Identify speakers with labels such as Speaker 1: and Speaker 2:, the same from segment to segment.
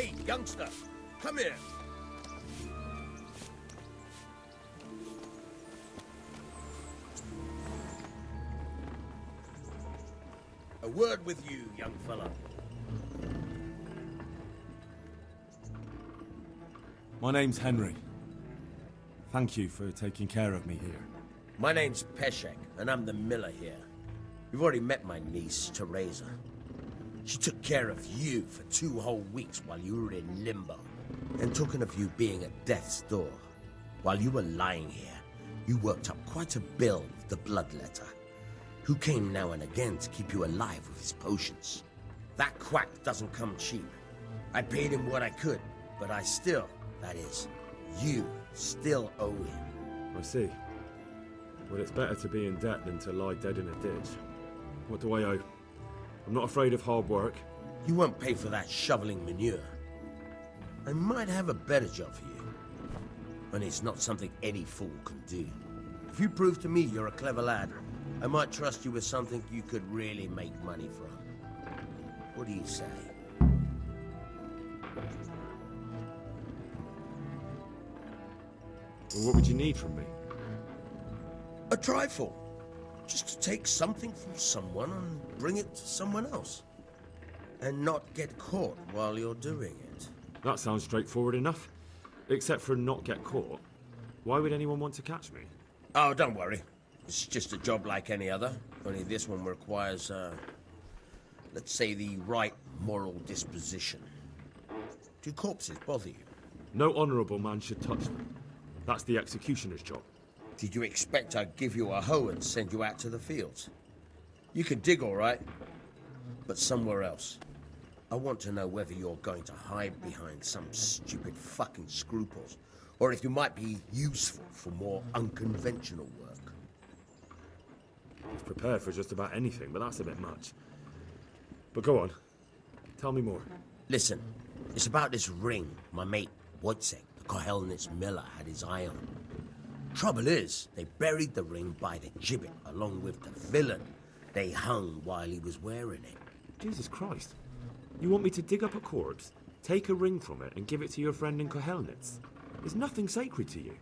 Speaker 1: Hey, youngster, come here. A word with you, young fella.
Speaker 2: My name's Henry. Thank you for taking care of me here.
Speaker 1: My name's Peshek, and I'm the miller here. You've already met my niece, Teresa. She took care of you for 2 whole weeks while you were in limbo. And talking of you being at death's door, while you were lying here, you worked up quite a bill with the bloodletter, who came now and again to keep you alive with his potions. That quack doesn't come cheap. I paid him what I could, but I still, that is, you still owe him.
Speaker 3: I see. Well, it's better to be in debt than to lie dead in a ditch. What do I owe? I'm not afraid of hard work.
Speaker 1: You won't pay for that shoveling manure. I might have a better job for you. And it's not something any fool can do. If you prove to me you're a clever lad, I might trust you with something you could really make money from. What do you say?
Speaker 3: Well, what would you need from me?
Speaker 1: A trifle. Just to take something from someone and bring it to someone else. And not get caught while you're doing it.
Speaker 3: That sounds straightforward enough. Except for not get caught. Why would anyone want to catch me?
Speaker 1: Oh, don't worry. It's just a job like any other. Only this one requires, let's say, the right moral disposition. Do corpses bother you?
Speaker 3: No honourable man should touch them. That's the executioner's job.
Speaker 1: Did you expect I'd give you a hoe and send you out to the fields? You can dig all right, but somewhere else. I want to know whether you're going to hide behind some stupid fucking scruples, or if you might be useful for more unconventional work.
Speaker 3: I was prepared for just about anything, but that's a bit much. But go on. Tell me more.
Speaker 1: Listen, it's about this ring my mate Wojciech, the Kohelnitz miller, had his eye on. Trouble is, they buried the ring by the gibbet along with the villain they hung while he was wearing it.
Speaker 3: Jesus Christ. You want me to dig up a corpse, take a ring from it, and give it to your friend in Kohelnitz? Is nothing sacred to you?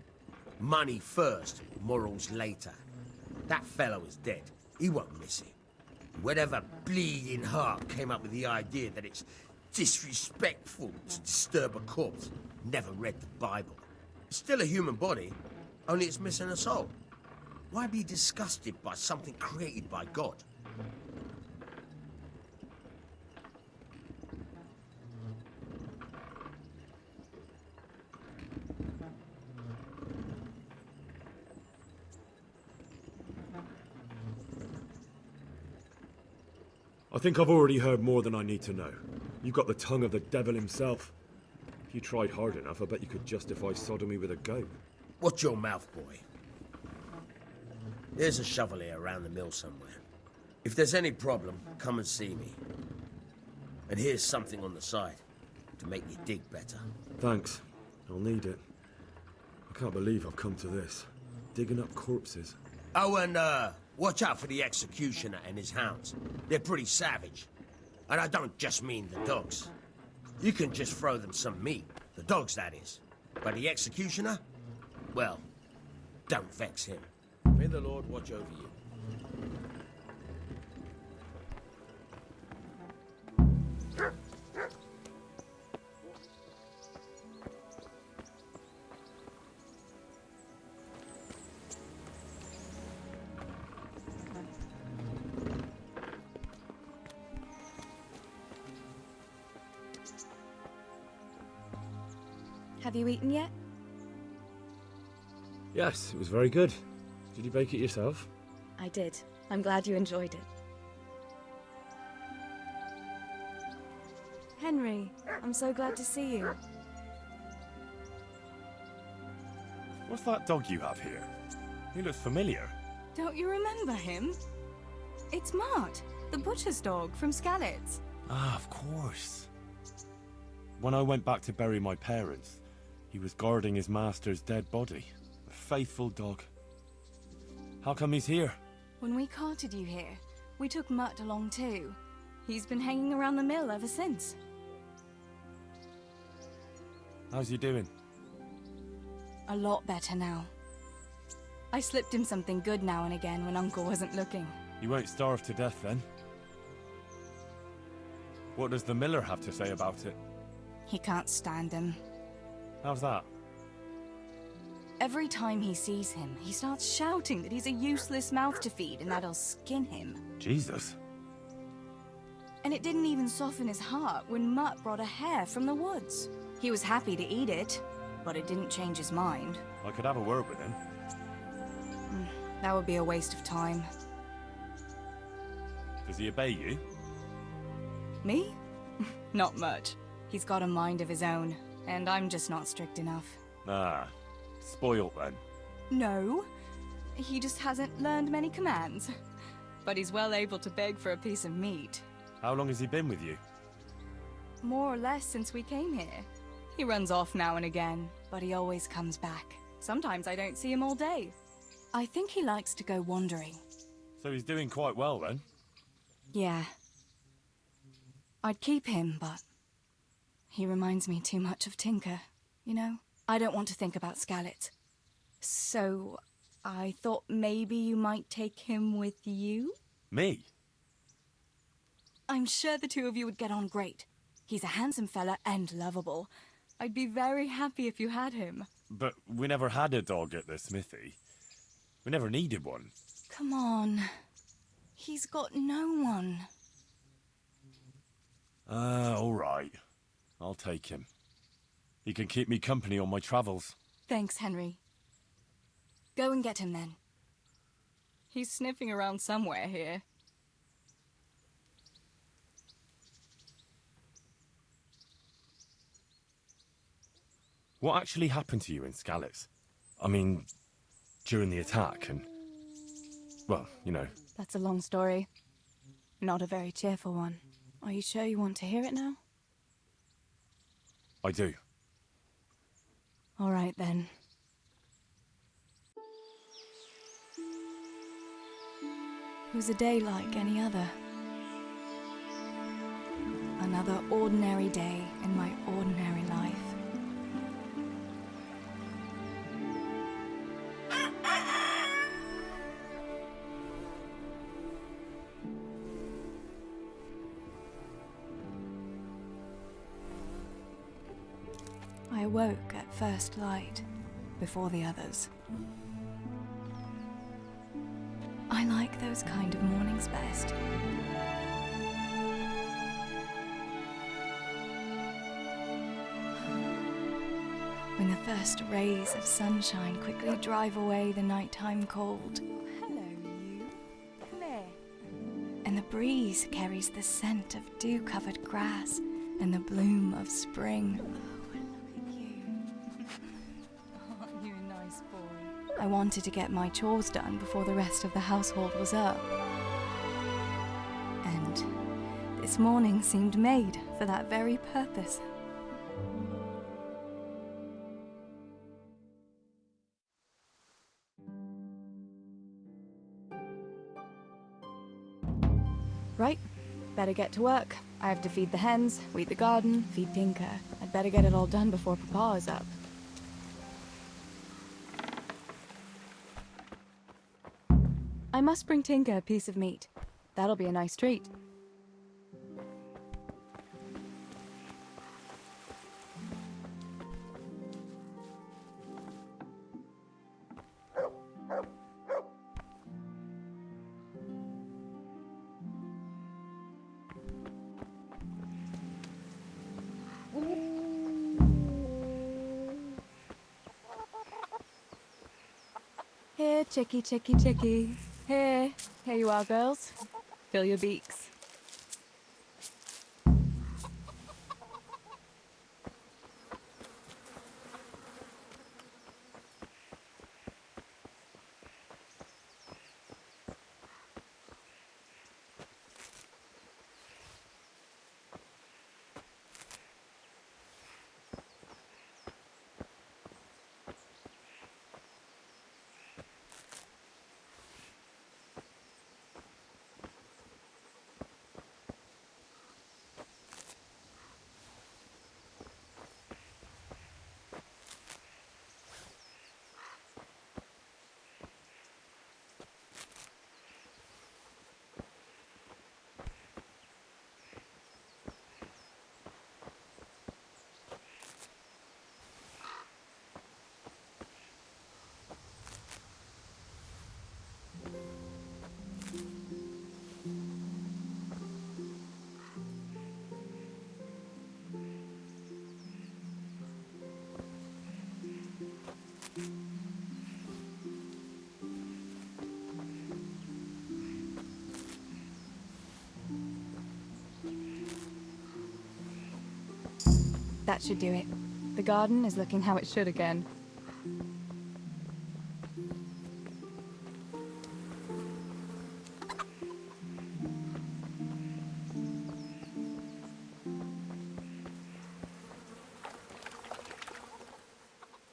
Speaker 1: Money first, morals later. That fellow is dead. He won't miss it. Whatever bleeding heart came up with the idea that it's disrespectful to disturb a corpse never read the Bible. It's still a human body, only it's missing a soul. Why be disgusted by something created by God?
Speaker 3: I think I've already heard more than I need to know. You've got the tongue of the devil himself. If you tried hard enough, I bet you could justify sodomy with a goat.
Speaker 1: Watch your mouth, boy. There's a shovel here around the mill somewhere. If there's any problem, come and see me. And here's something on the side to make you dig better.
Speaker 3: Thanks. I'll need it. I can't believe I've come to this. Digging up corpses.
Speaker 1: Oh, and watch out for the executioner and his hounds. They're pretty savage. And I don't just mean the dogs. You can just throw them some meat. The dogs, that is. But the executioner? Well, don't vex him. May the Lord watch over you.
Speaker 4: Have you eaten yet?
Speaker 3: Yes, it was very good. Did you bake it yourself?
Speaker 4: I did. I'm glad you enjoyed it. Henry, I'm so glad to see you.
Speaker 5: What's that dog you have here? He looks familiar.
Speaker 6: Don't you remember him? It's Mart, the butcher's dog from Skalitz.
Speaker 5: Ah, of course.
Speaker 2: When I went back to bury my parents, he was guarding his master's dead body. A faithful dog. How come he's here?
Speaker 6: When we carted you here, we took Mutt along too. He's been hanging around the mill ever since.
Speaker 2: How's he doing?
Speaker 6: A lot better now. I slipped him something good now and again when Uncle wasn't looking.
Speaker 2: You won't starve to death then? What does the miller have to say about it?
Speaker 6: He can't stand him.
Speaker 2: How's that?
Speaker 6: Every time he sees him, he starts shouting that he's a useless mouth to feed and that he'll skin him.
Speaker 2: Jesus.
Speaker 6: And it didn't even soften his heart when Mutt brought a hare from the woods. He was happy to eat it, but it didn't change his mind.
Speaker 2: I could have a word with him.
Speaker 6: That would be a waste of time.
Speaker 2: Does he obey you?
Speaker 6: Me? Not much. He's got a mind of his own, and I'm just not strict enough.
Speaker 2: Ah, spoilt then.
Speaker 6: No, he just hasn't learned many commands. But he's well able to beg for a piece of meat.
Speaker 2: How long has he been with you?
Speaker 6: More or less since we came here. He runs off now and again, but he always comes back. Sometimes I don't see him all day. I think he likes to go wandering.
Speaker 2: So he's doing quite well then?
Speaker 6: Yeah. I'd keep him, but he reminds me too much of Tinker, you know? I don't want to think about Skalitz. So I thought maybe you might take him with you?
Speaker 2: Me?
Speaker 6: I'm sure the two of you would get on great. He's a handsome fella and lovable. I'd be very happy if you had him.
Speaker 2: But we never had a dog at the smithy. We never needed one.
Speaker 6: Come on. He's got no one.
Speaker 2: All right. I'll take him. He can keep me company on my travels.
Speaker 6: Thanks, Henry. Go and get him then. He's sniffing around somewhere here.
Speaker 2: What actually happened to you in Skalitz? I mean, during the attack and... well, you know.
Speaker 6: That's a long story. Not a very cheerful one. Are you sure you want to hear it now?
Speaker 2: I do.
Speaker 6: All right, then. It was a day like any other. Another ordinary day in my ordinary life. I awoke at first light, before the others. I like those kind of mornings best. When the first rays of sunshine quickly drive away the nighttime cold. Hello, you. Come here. And the breeze carries the scent of dew-covered grass and the bloom of spring. I wanted to get my chores done before the rest of the household was up. And this morning seemed made for that very purpose. Right, better get to work. I have to feed the hens, weed the garden, feed Tinker. I'd better get it all done before Papa is up. I must bring Tinker a piece of meat. That'll be a nice treat. Here, chickie, chickie, chickie. Here you are, girls. Fill your beaks.
Speaker 4: That should do it. The garden is looking how it should again.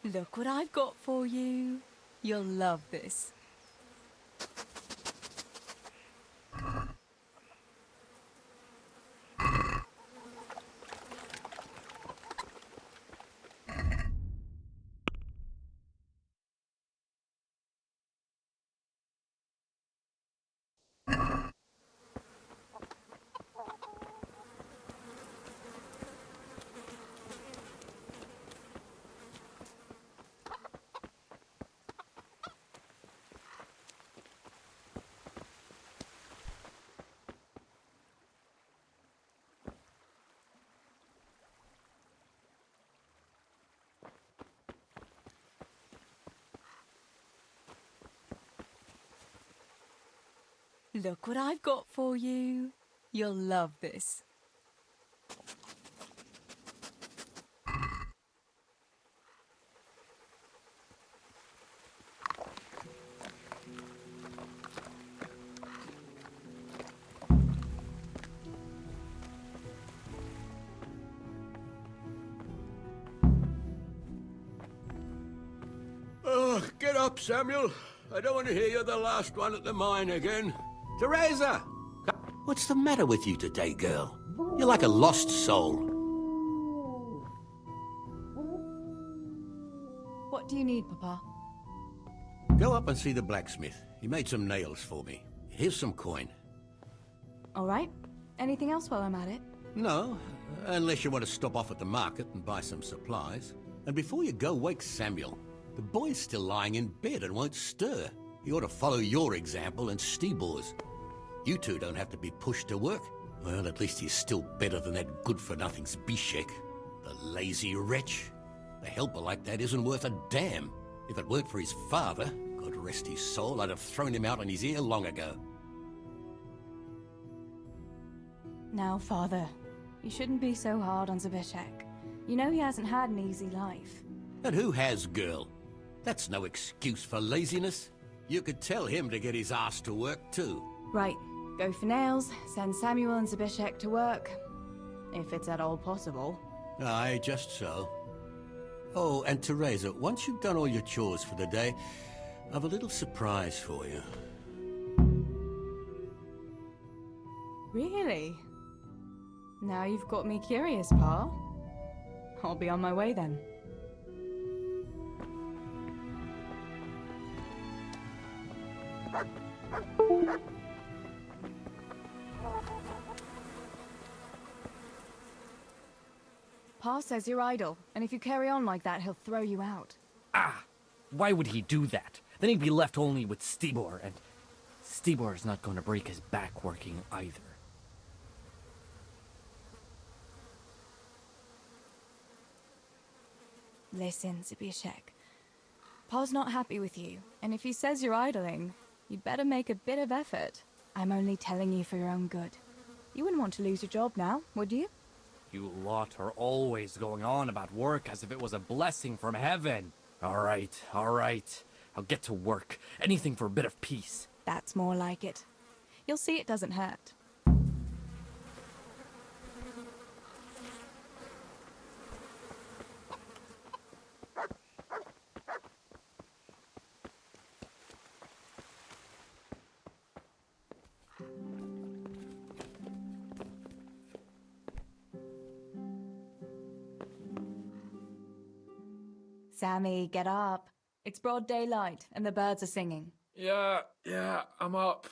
Speaker 6: Look what I've got for you. You'll love this. Look what I've got for you. You'll love this.
Speaker 1: Oh, get up, Samuel. I don't want to hear you're the last one at the mine again. Teresa! What's the matter with you today, girl? You're like a lost soul.
Speaker 4: What do you need, Papa?
Speaker 1: Go up and see the blacksmith. He made some nails for me. Here's some coin.
Speaker 4: All right. Anything else while I'm at it?
Speaker 1: No, unless you want to stop off at the market and buy some supplies. And before you go, wake Samuel. The boy's still lying in bed and won't stir. He ought to follow your example and Stebor's. You two don't have to be pushed to work. Well, at least he's still better than that good-for-nothing Zbyszek. The lazy wretch. A helper like that isn't worth a damn. If it weren't for his father, God rest his soul, I'd have thrown him out on his ear long ago.
Speaker 4: Now, Father, you shouldn't be so hard on Zbyszek. You know he hasn't had an easy life.
Speaker 1: And who has, girl? That's no excuse for laziness. You could tell him to get his ass to work, too.
Speaker 4: Right. Go for nails, send Samuel and Zbyszek to work. If it's at all possible.
Speaker 1: Aye, just so. Oh, and Teresa, once you've done all your chores for the day, I've a little surprise for you.
Speaker 4: Really? Now you've got me curious, Pa. I'll be on my way then. Pa says you're idle, and if you carry on like that, he'll throw you out.
Speaker 7: Ah! Why would he do that? Then he'd be left only with Stibor, and Stibor's not going to break his back working either.
Speaker 4: Listen, Zbyszek. Pa's not happy with you, and if he says you're idling, you'd better make a bit of effort. I'm only telling you for your own good. You wouldn't want to lose your job now, would you?
Speaker 7: You lot are always going on about work as if it was a blessing from heaven. All right. I'll get to work. Anything for a bit of peace.
Speaker 4: That's more like it. You'll see it doesn't hurt. Sammy, get up. It's broad daylight, and the birds are singing.
Speaker 8: Yeah, I'm up.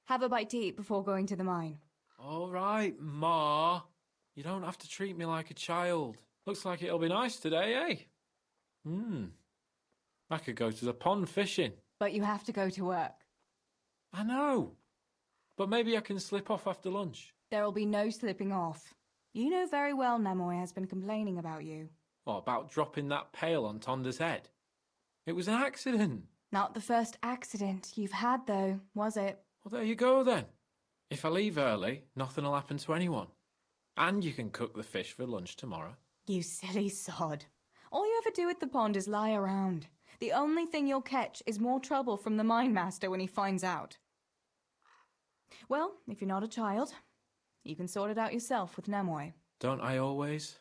Speaker 4: Have a bite to eat before going to the mine.
Speaker 8: All right, Ma. You don't have to treat me like a child. Looks like it'll be nice today, eh? I could go to the pond fishing.
Speaker 4: But you have to go to work.
Speaker 8: I know. But maybe I can slip off after lunch.
Speaker 4: There'll be no slipping off. You know very well Namoy has been complaining about you.
Speaker 8: What about dropping that pail on Tonda's head? It was an accident.
Speaker 4: Not the first accident you've had, though, was it?
Speaker 8: Well, there you go, then. If I leave early, nothing will happen to anyone. And you can cook the fish for lunch tomorrow.
Speaker 4: You silly sod. All you ever do at the pond is lie around. The only thing you'll catch is more trouble from the mine master when he finds out. Well, if you're not a child, you can sort it out yourself with Nemoy.
Speaker 8: Don't I always?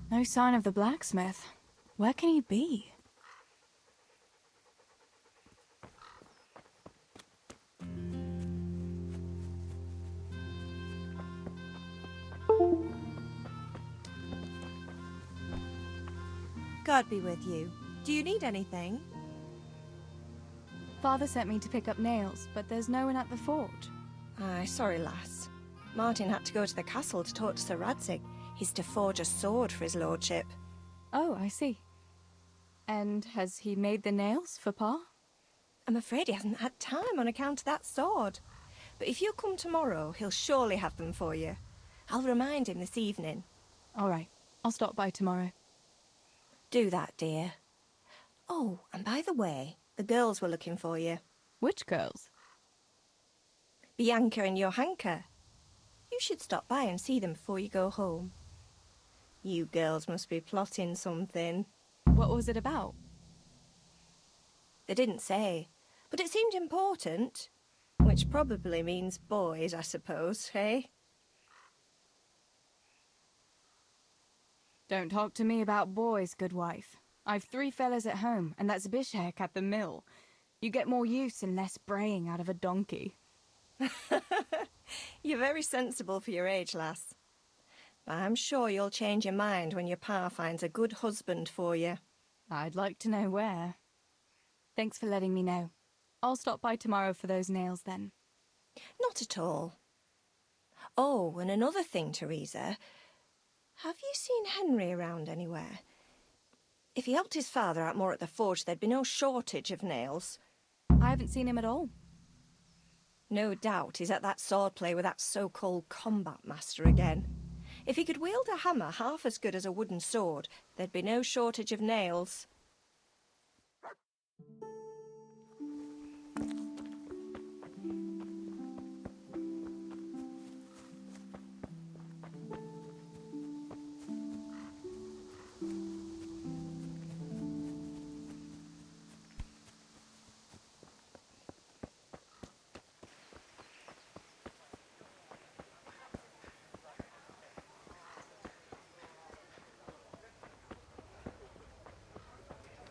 Speaker 4: No sign of the blacksmith. Where can he be?
Speaker 9: God be with you. Do you need anything?
Speaker 4: Father sent me to pick up nails, but there's no one at the forge.
Speaker 9: Aye, sorry, lass. Martin had to go to the castle to talk to Sir Radzig. He's to forge a sword for his lordship.
Speaker 4: Oh, I see. And has he made the nails for Pa?
Speaker 9: I'm afraid he hasn't had time on account of that sword. But if you come tomorrow, he'll surely have them for you. I'll remind him this evening.
Speaker 4: All right, I'll stop by tomorrow.
Speaker 9: Do that, dear. Oh, and by the way, the girls were looking for you.
Speaker 4: Which girls?
Speaker 9: Bianca and Johanka. You should stop by and see them before you go home. You girls must be plotting something.
Speaker 4: What was it about?
Speaker 9: They didn't say, but it seemed important. Which probably means boys, I suppose, hey?
Speaker 4: Don't talk to me about boys, good wife. I've 3 fellas at home, and that's Bishek at the mill. You get more use and less braying out of a donkey.
Speaker 9: You're very sensible for your age, lass. But I'm sure you'll change your mind when your pa finds a good husband for you.
Speaker 4: I'd like to know where. Thanks for letting me know. I'll stop by tomorrow for those nails then.
Speaker 9: Not at all. Oh, and another thing, Teresa. Have you seen Henry around anywhere? If he helped his father out more at the forge, there'd be no shortage of nails.
Speaker 4: I haven't seen him at all.
Speaker 9: No doubt he's at that swordplay with that so-called combat master again. If he could wield a hammer half as good as a wooden sword, there'd be no shortage of nails.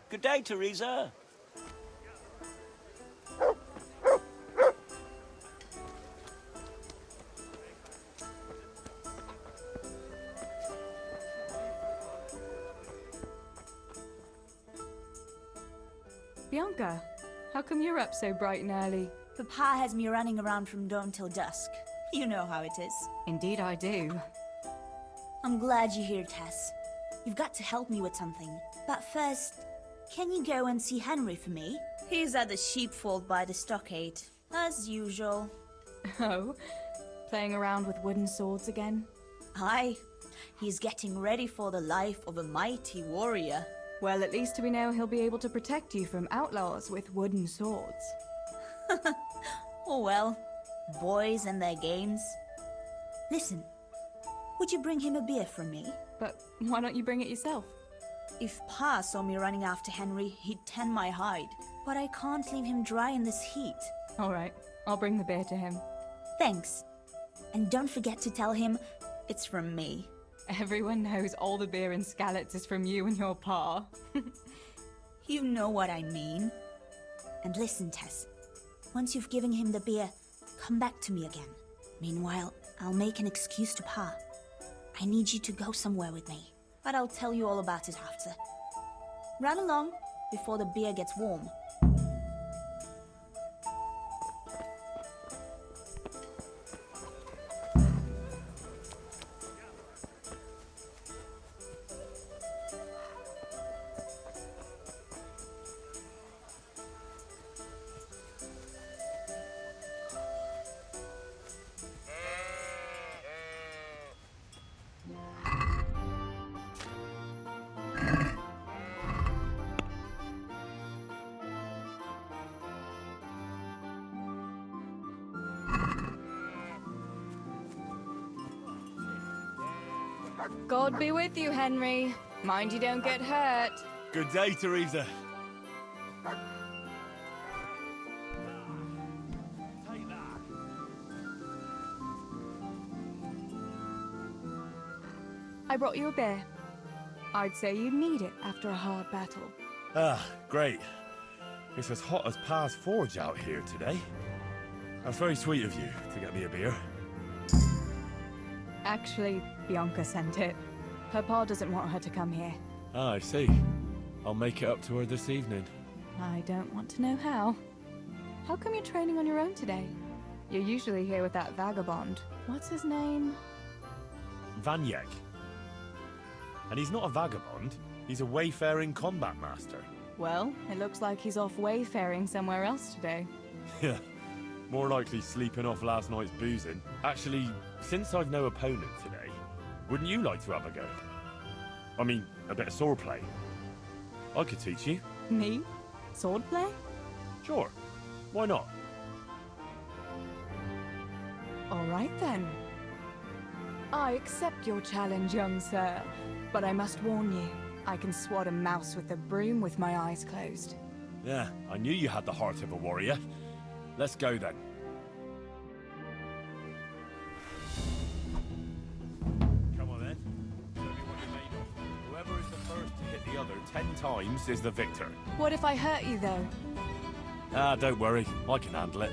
Speaker 10: Good day, Teresa.
Speaker 4: Bianca, how come you're up so bright and early?
Speaker 11: Papa has me running around from dawn till dusk. You know how it is.
Speaker 4: Indeed I do.
Speaker 11: I'm glad you're here, Tess. You've got to help me with something. But first, can you go and see Henry for me? He's at the sheepfold by the stockade, as usual.
Speaker 4: Oh, Playing around with wooden swords again?
Speaker 11: Aye, he's getting ready for the life of a mighty warrior.
Speaker 4: Well, at least we know he'll be able to protect you from outlaws with wooden swords.
Speaker 11: Oh well, boys and their games. Listen, would you bring him a beer from me?
Speaker 4: But why don't you bring it yourself?
Speaker 11: If Pa saw me running after Henry, he'd tan my hide. But I can't leave him dry in this heat.
Speaker 4: All right, I'll bring the beer to him.
Speaker 11: Thanks. And don't forget to tell him it's from me.
Speaker 4: Everyone knows all the beer in Skalitz is from you and your pa.
Speaker 11: You know what I mean. And listen, Tess. Once you've given him the beer, come back to me again. Meanwhile, I'll make an excuse to Pa. I need you to go somewhere with me, but I'll tell you all about it after. Run along before the beer gets warm.
Speaker 4: God be with you, Henry. Mind you don't get hurt.
Speaker 2: Good day, Teresa.
Speaker 4: I brought you a beer. I'd say you need it after a hard battle.
Speaker 2: Ah, great. It's as hot as Pa's Forge out here today. That's very sweet of you to get me a beer.
Speaker 4: Actually, Bianca sent it. Her pa doesn't want her to come here.
Speaker 2: Ah, I see. I'll make it up to her this evening.
Speaker 4: I don't want to know how. How come you're training on your own today? You're usually here with that vagabond. What's his name?
Speaker 2: Vanyek. And he's not a vagabond. He's a wayfaring combat master.
Speaker 4: Well, it looks like he's off wayfaring somewhere else today.
Speaker 2: Yeah. More likely sleeping off last night's boozing. Actually, since I've no opponent today, wouldn't you like to have a go? I mean, a bit of swordplay. I could teach you.
Speaker 4: Me? Swordplay?
Speaker 2: Sure. Why not?
Speaker 4: All right then. I accept your challenge, young sir. But I must warn you, I can swat a mouse with a broom with my eyes closed.
Speaker 2: Yeah, I knew you had the heart of a warrior. Let's go then. Come on then. Show me what you're made of. Whoever is the first to hit the other 10 times is the victor.
Speaker 4: What if I hurt you, though?
Speaker 2: Ah, don't worry. I can handle it.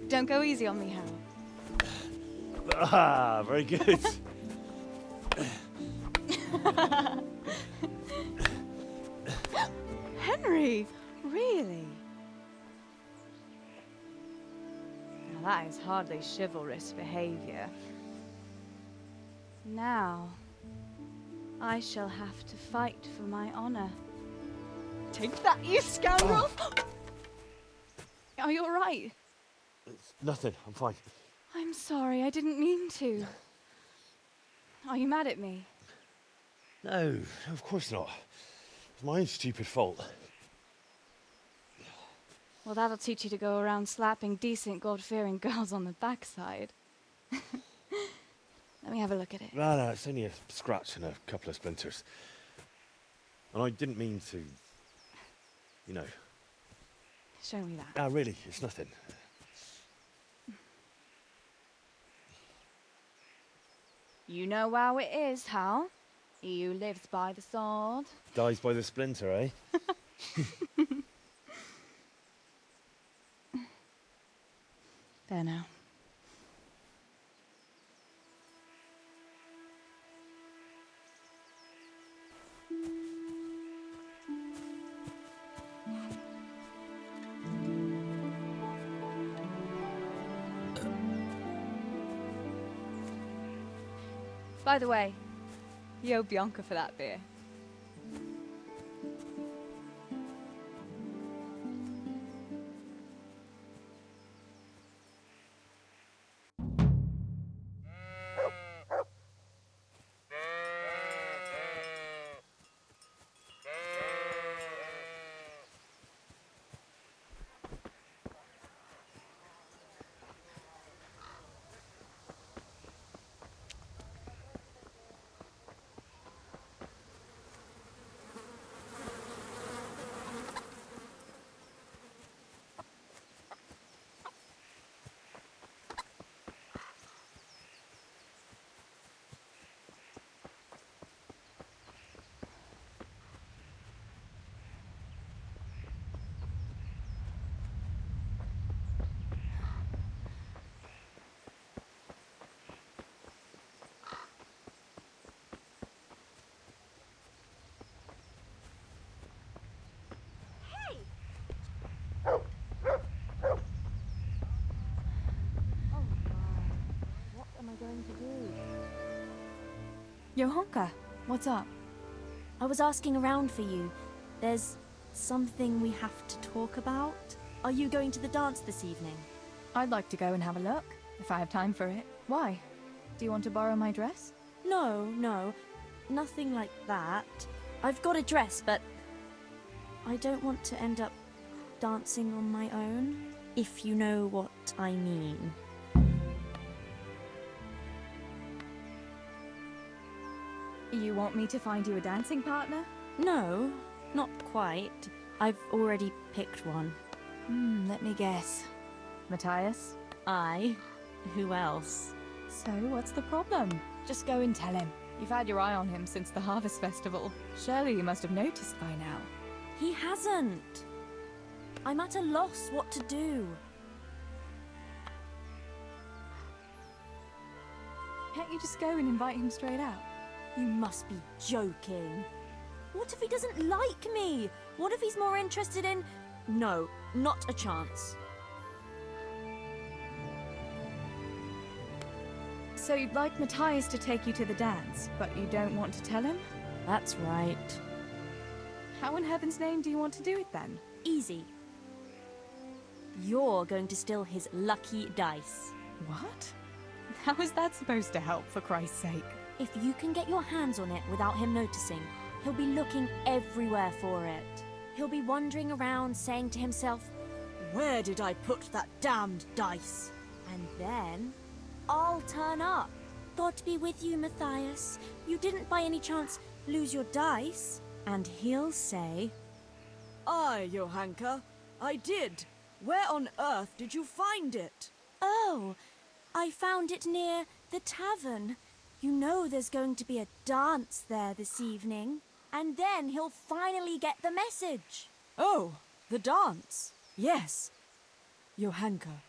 Speaker 4: Don't go easy on me, Hal.
Speaker 2: Ah, very good.
Speaker 4: Henry, really? Now that is hardly chivalrous behavior. Now, I shall have to fight for my honor. Take that, you scoundrel! Are you alright?
Speaker 3: It's nothing. I'm fine.
Speaker 4: I'm sorry, I didn't mean to. Are you mad at me?
Speaker 3: No, of course not. It's my own stupid fault.
Speaker 4: Well, that'll teach you to go around slapping decent, God-fearing girls on the backside. Let me have a look at it.
Speaker 3: No, it's only a scratch and a couple of splinters. And I didn't mean to, you know.
Speaker 4: Show me that.
Speaker 3: No, really, it's nothing.
Speaker 4: You know how it is, Hal. He who lives by the sword
Speaker 3: Dies by the splinter, eh?
Speaker 4: There now. By the way, you owe Bianca for that beer. Johanka, what's up?
Speaker 11: I was asking around for you. There's something we have to talk about. Are you going to the dance this evening?
Speaker 4: I'd like to go and have a look, if I have time for it. Why? Do you want to borrow my dress?
Speaker 11: No, nothing like that. I've got a dress, but I don't want to end up dancing on my own, if you know what I mean.
Speaker 4: You want me to find you a dancing partner?
Speaker 11: No, not quite. I've already picked one.
Speaker 4: Let me guess. Matthias?
Speaker 11: I? Who else?
Speaker 4: So, what's the problem? Just go and tell him. You've had your eye on him since the Harvest Festival. Surely you must have noticed by now.
Speaker 11: He hasn't. I'm at a loss what to do.
Speaker 4: Can't you just go and invite him straight out?
Speaker 11: You must be joking. What if he doesn't like me? What if he's more interested in... No, not a chance.
Speaker 4: So you'd like Matthias to take you to the dance, but you don't want to tell him?
Speaker 11: That's right.
Speaker 4: How in heaven's name do you want to do it then?
Speaker 11: Easy. You're going to steal his lucky dice.
Speaker 4: What? How is that supposed to help, for Christ's sake?
Speaker 11: If you can get your hands on it without him noticing, he'll be looking everywhere for it. He'll be wandering around saying to himself, "Where did I put that damned dice?" And then I'll turn up. God be with you, Matthias. You didn't by any chance lose your dice? And he'll say,
Speaker 12: Aye, Johanka, I did. Where on earth did you find it?
Speaker 11: "Oh, I found it near the tavern. You know there's going to be a dance there this evening." And then he'll finally get the message.
Speaker 12: Oh, the dance. Yes. Johanka,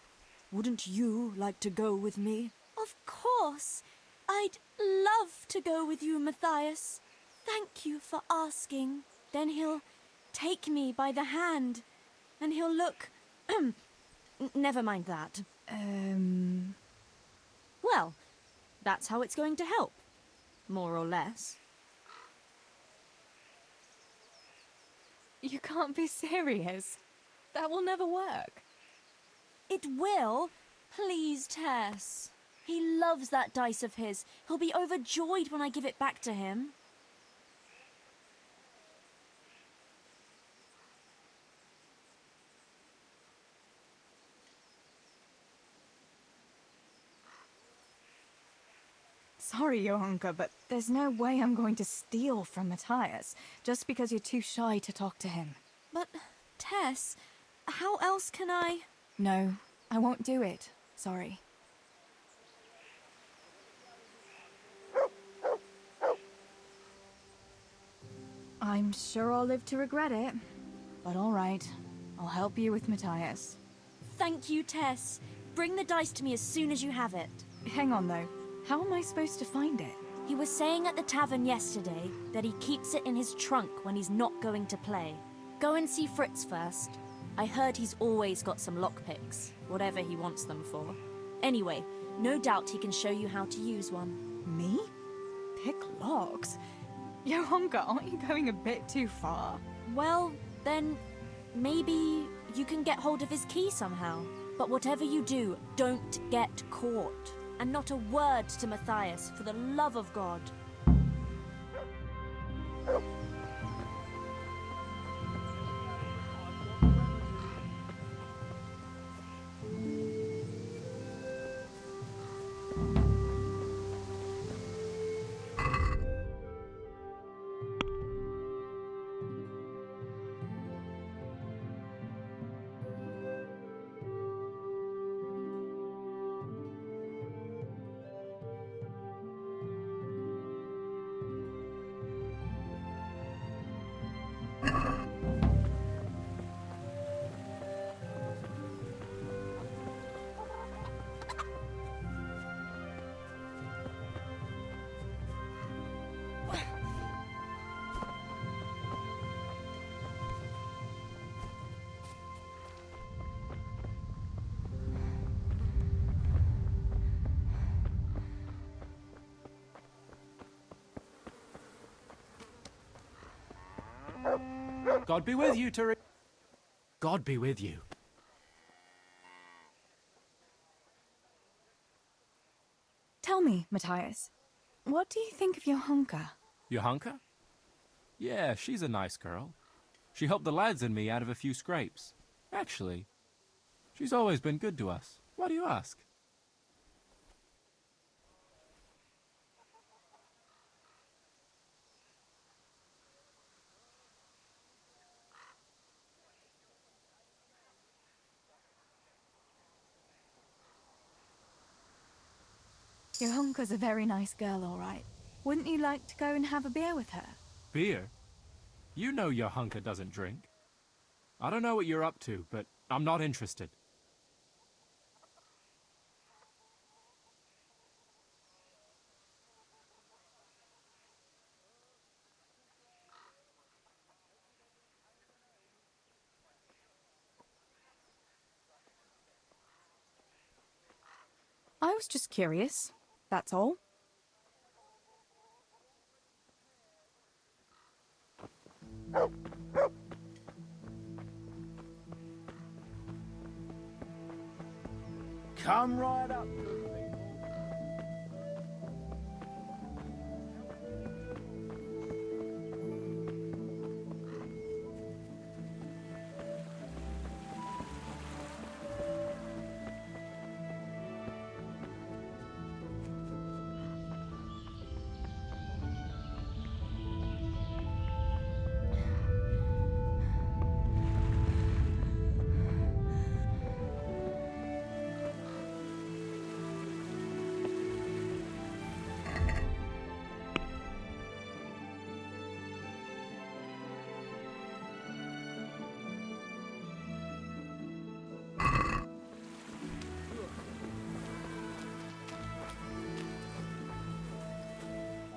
Speaker 12: wouldn't you like to go with me?
Speaker 11: Of course. I'd love to go with you, Matthias. Thank you for asking. Then he'll take me by the hand, and he'll look... Never mind that.
Speaker 12: Well, that's how it's going to help. More or less.
Speaker 4: You can't be serious. That will never work.
Speaker 12: It will. Please, Tess. He loves that dice of his. He'll be overjoyed when I give it back to him.
Speaker 4: Sorry, Johanka, but there's no way I'm going to steal from Matthias just because you're too shy to talk to him.
Speaker 12: But, Tess, how else can I...
Speaker 4: No, I won't do it. Sorry. I'm sure I'll live to regret it. But all right, I'll help you with Matthias.
Speaker 12: Thank you, Tess. Bring the dice to me as soon as you have it.
Speaker 4: Hang on, though. How am I supposed to find it?
Speaker 12: He was saying at the tavern yesterday that he keeps it in his trunk when he's not going to play. Go and see Fritz first. I heard he's always got some lockpicks, whatever he wants them for. Anyway, no doubt he can show you how to use one.
Speaker 4: Me? Pick locks? Johanka, aren't you going a bit too far?
Speaker 12: Well, then maybe you can get hold of his key somehow. But whatever you do, don't get caught. And not a word to Matthias, for the love of God.
Speaker 7: God be with you, Teresa. God be with you.
Speaker 4: Tell me, Matthias, what do you think of Johanka?
Speaker 13: Johanka? Yeah, she's a nice girl. She helped the lads and me out of a few scrapes. Actually, she's always been good to us. Why do you ask?
Speaker 4: Johanka's a very nice girl, all right. Wouldn't you like to go and have a beer with her?
Speaker 13: Beer? You know Johanka doesn't drink. I don't know what you're up to, but I'm not interested.
Speaker 4: I was just curious, that's all.
Speaker 10: Come right up.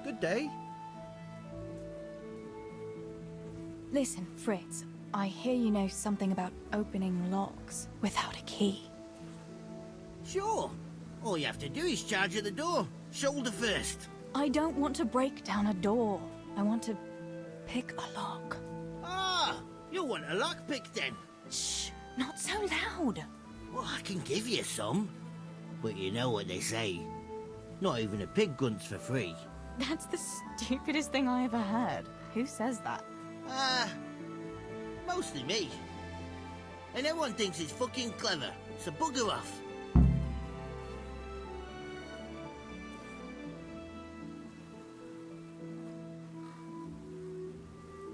Speaker 14: Good day.
Speaker 4: Listen, Fritz, I hear you know something about opening locks without a key.
Speaker 14: Sure. All you have to do is charge at the door. Shoulder first.
Speaker 4: I don't want to break down a door. I want to pick a lock.
Speaker 14: Ah, you want a lockpick then?
Speaker 4: Shh, not so loud.
Speaker 14: Well, I can give you some. But you know what they say. Not even a pig gunt's for free.
Speaker 4: That's the stupidest thing I ever heard. Who says that?
Speaker 14: Mostly me. And everyone thinks it's fucking clever, so bugger off.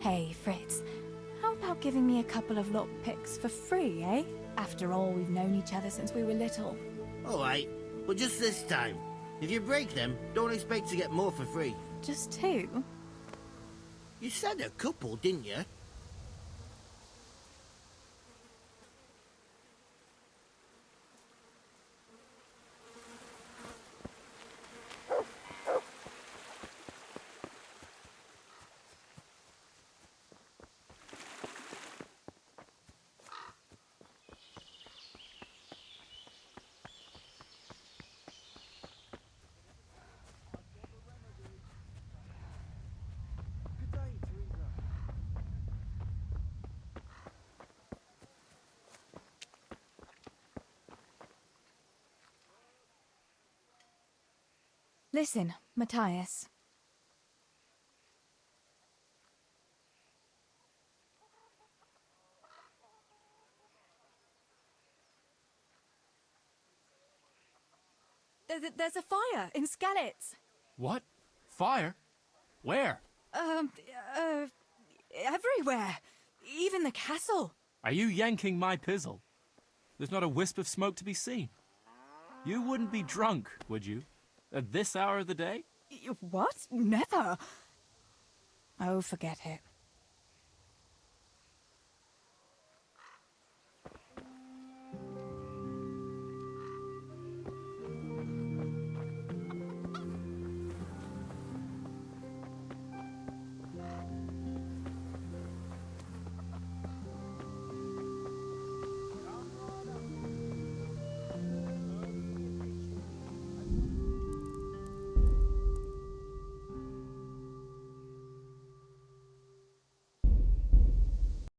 Speaker 4: Hey, Fritz. How about giving me a couple of lockpicks for free, eh? After all, we've known each other since we were little.
Speaker 14: Alright, but just this time. If you break them, don't expect to get more for free.
Speaker 4: Just two?
Speaker 14: You said a couple, didn't you?
Speaker 4: Listen, Matthias. There's a fire in Skalitz.
Speaker 13: What? Fire? Where?
Speaker 4: Everywhere. Even the castle.
Speaker 13: Are you yanking my pizzle? There's not a wisp of smoke to be seen. You wouldn't be drunk, would you? At this hour of the day?
Speaker 4: What? Never. Oh, forget it.